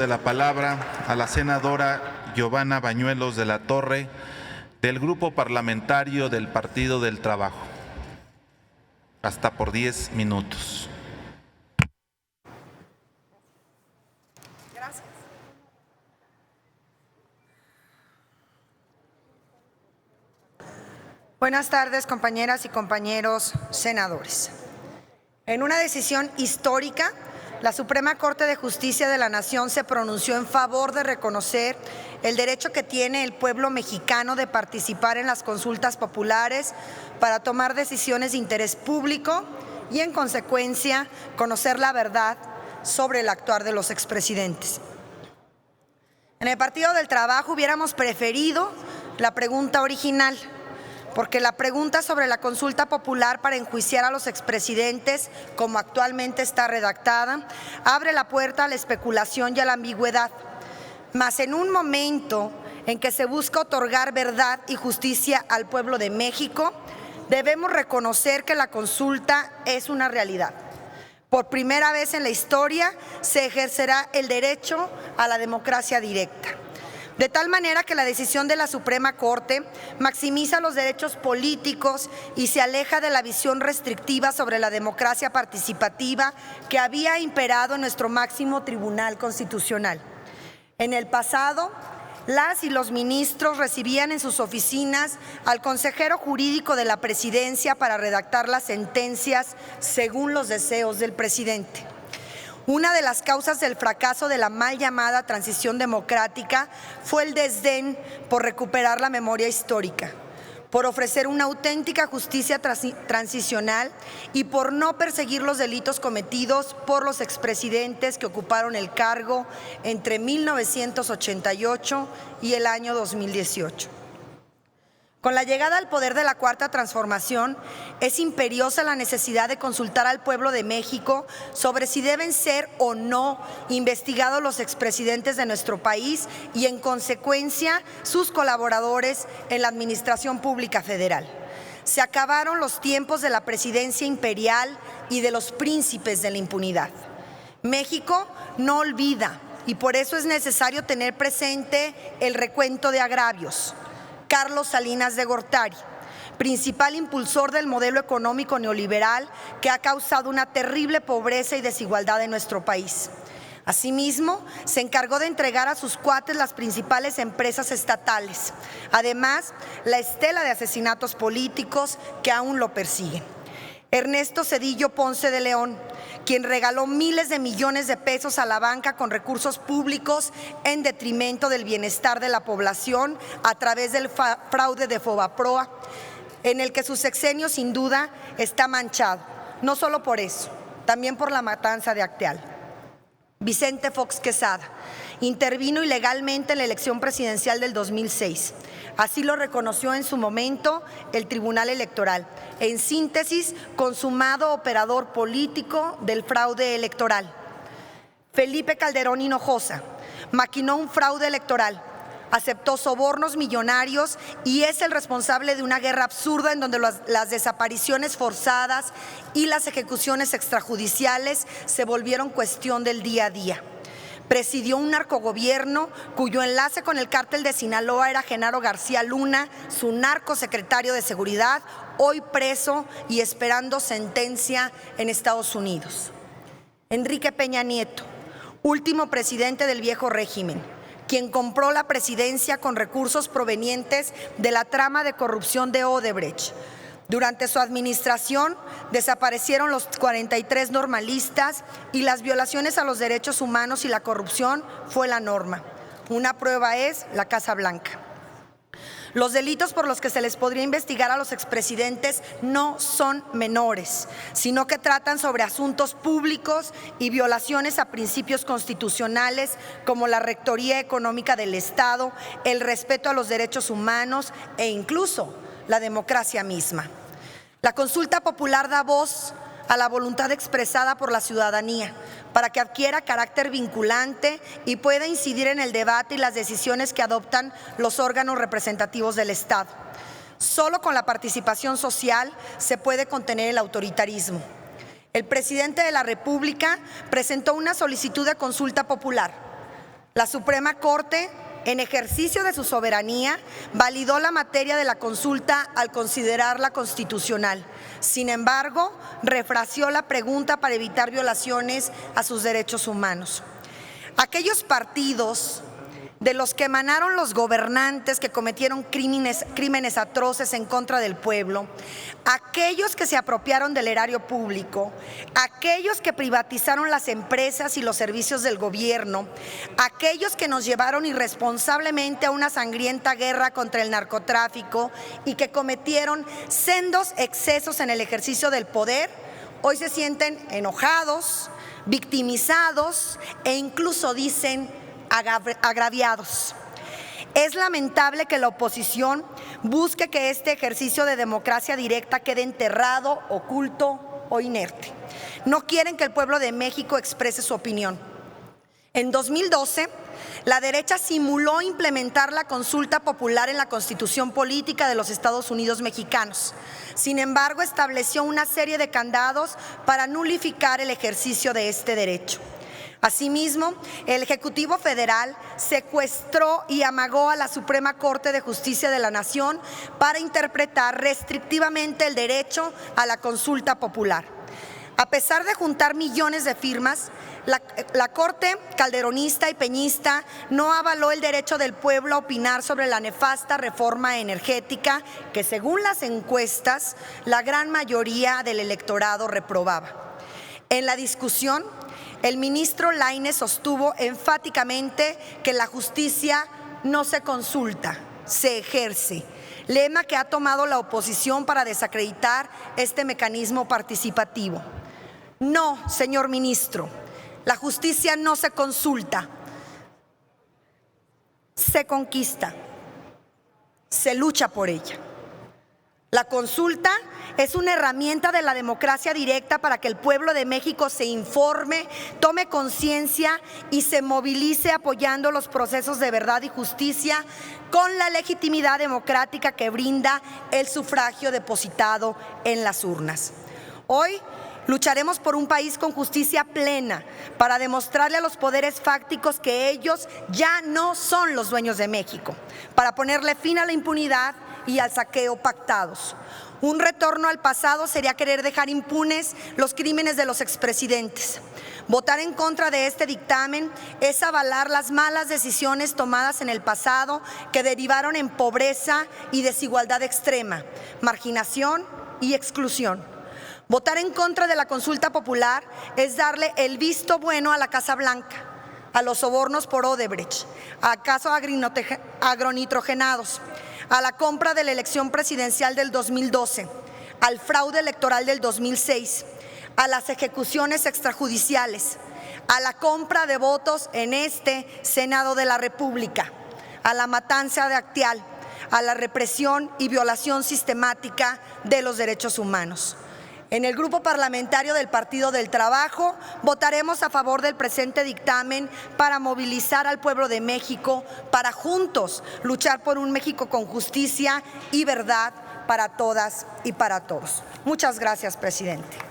De la palabra a la senadora Giovanna Bañuelos de la Torre, del Grupo Parlamentario del Partido del Trabajo. Hasta por 10 minutos. Gracias. Buenas tardes, compañeras y compañeros senadores. En una decisión histórica, la Suprema Corte de Justicia de la Nación se pronunció en favor de reconocer el derecho que tiene el pueblo mexicano de participar en las consultas populares para tomar decisiones de interés público y, en consecuencia, conocer la verdad sobre el actuar de los expresidentes. En el Partido del Trabajo hubiéramos preferido la pregunta original, porque la pregunta sobre la consulta popular para enjuiciar a los expresidentes, como actualmente está redactada, abre la puerta a la especulación y a la ambigüedad. Mas en un momento en que se busca otorgar verdad y justicia al pueblo de México, debemos reconocer que la consulta es una realidad. Por primera vez en la historia se ejercerá el derecho a la democracia directa. De tal manera que la decisión de la Suprema Corte maximiza los derechos políticos y se aleja de la visión restrictiva sobre la democracia participativa que había imperado en nuestro máximo Tribunal Constitucional. En el pasado, las y los ministros recibían en sus oficinas al consejero jurídico de la Presidencia para redactar las sentencias según los deseos del presidente. Una de las causas del fracaso de la mal llamada transición democrática fue el desdén por recuperar la memoria histórica, por ofrecer una auténtica justicia transicional y por no perseguir los delitos cometidos por los expresidentes que ocuparon el cargo entre 1988 y el año 2018. Con la llegada al poder de la Cuarta Transformación, es imperiosa la necesidad de consultar al pueblo de México sobre si deben ser o no investigados los expresidentes de nuestro país y, en consecuencia, sus colaboradores en la Administración Pública Federal. Se acabaron los tiempos de la presidencia imperial y de los príncipes de la impunidad. México no olvida y por eso es necesario tener presente el recuento de agravios. Carlos Salinas de Gortari, principal impulsor del modelo económico neoliberal que ha causado una terrible pobreza y desigualdad en nuestro país. Asimismo, se encargó de entregar a sus cuates las principales empresas estatales. Además, la estela de asesinatos políticos que aún lo persiguen. Ernesto Zedillo Ponce de León, quien regaló miles de millones de pesos a la banca con recursos públicos en detrimento del bienestar de la población a través del fraude de Fobaproa, en el que su sexenio sin duda está manchado, no solo por eso, también por la matanza de Acteal. Vicente Fox Quesada intervino ilegalmente en la elección presidencial del 2006. Así lo reconoció en su momento el Tribunal Electoral. En síntesis, consumado operador político del fraude electoral. Felipe Calderón Hinojosa maquinó un fraude electoral, aceptó sobornos millonarios y es el responsable de una guerra absurda en donde las desapariciones forzadas y las ejecuciones extrajudiciales se volvieron cuestión del día a día. Presidió un narcogobierno cuyo enlace con el cártel de Sinaloa era Genaro García Luna, su narcosecretario de Seguridad, hoy preso y esperando sentencia en Estados Unidos. Enrique Peña Nieto, último presidente del viejo régimen, quien compró la presidencia con recursos provenientes de la trama de corrupción de Odebrecht. Durante su administración desaparecieron los 43 normalistas y las violaciones a los derechos humanos y la corrupción fue la norma. Una prueba es la Casa Blanca. Los delitos por los que se les podría investigar a los expresidentes no son menores, sino que tratan sobre asuntos públicos y violaciones a principios constitucionales como la rectoría económica del Estado, el respeto a los derechos humanos e incluso la democracia misma. La consulta popular da voz a la voluntad expresada por la ciudadanía para que adquiera carácter vinculante y pueda incidir en el debate y las decisiones que adoptan los órganos representativos del Estado. Solo con la participación social se puede contener el autoritarismo. El presidente de la República presentó una solicitud de consulta popular. La Suprema Corte, en ejercicio de su soberanía, validó la materia de la consulta al considerarla constitucional. Sin embargo, refraseó la pregunta para evitar violaciones a sus derechos humanos. Aquellos partidos de los que emanaron los gobernantes que cometieron crímenes atroces en contra del pueblo, aquellos que se apropiaron del erario público, aquellos que privatizaron las empresas y los servicios del gobierno, aquellos que nos llevaron irresponsablemente a una sangrienta guerra contra el narcotráfico y que cometieron sendos excesos en el ejercicio del poder, hoy se sienten enojados, victimizados e incluso dicen agraviados. Es lamentable que la oposición busque que este ejercicio de democracia directa quede enterrado, oculto o inerte. No quieren que el pueblo de México exprese su opinión. En 2012, la derecha simuló implementar la consulta popular en la Constitución Política de los Estados Unidos mexicanos. Sin embargo, estableció una serie de candados para nulificar el ejercicio de este derecho. Asimismo, el Ejecutivo Federal secuestró y amagó a la Suprema Corte de Justicia de la Nación para interpretar restrictivamente el derecho a la consulta popular. A pesar de juntar millones de firmas, la Corte calderonista y peñista no avaló el derecho del pueblo a opinar sobre la nefasta reforma energética que, según las encuestas, la gran mayoría del electorado reprobaba. En la discusión, el ministro Lainez sostuvo enfáticamente que la justicia no se consulta, se ejerce, lema que ha tomado la oposición para desacreditar este mecanismo participativo. No, señor ministro, la justicia no se consulta, se conquista, se lucha por ella. La consulta es una herramienta de la democracia directa para que el pueblo de México se informe, tome conciencia y se movilice apoyando los procesos de verdad y justicia con la legitimidad democrática que brinda el sufragio depositado en las urnas. Hoy lucharemos por un país con justicia plena para demostrarle a los poderes fácticos que ellos ya no son los dueños de México, para ponerle fin a la impunidad y al saqueo pactados. Un retorno al pasado sería querer dejar impunes los crímenes de los expresidentes. Votar en contra de este dictamen es avalar las malas decisiones tomadas en el pasado que derivaron en pobreza y desigualdad extrema, marginación y exclusión. Votar en contra de la consulta popular es darle el visto bueno a la Casa Blanca, a los sobornos por Odebrecht, a casos agronitrogenados, a la compra de la elección presidencial del 2012, al fraude electoral del 2006, a las ejecuciones extrajudiciales, a la compra de votos en este Senado de la República, a la matanza de Acteal, a la represión y violación sistemática de los derechos humanos. En el Grupo Parlamentario del Partido del Trabajo votaremos a favor del presente dictamen para movilizar al pueblo de México, para juntos luchar por un México con justicia y verdad para todas y para todos. Muchas gracias, presidente.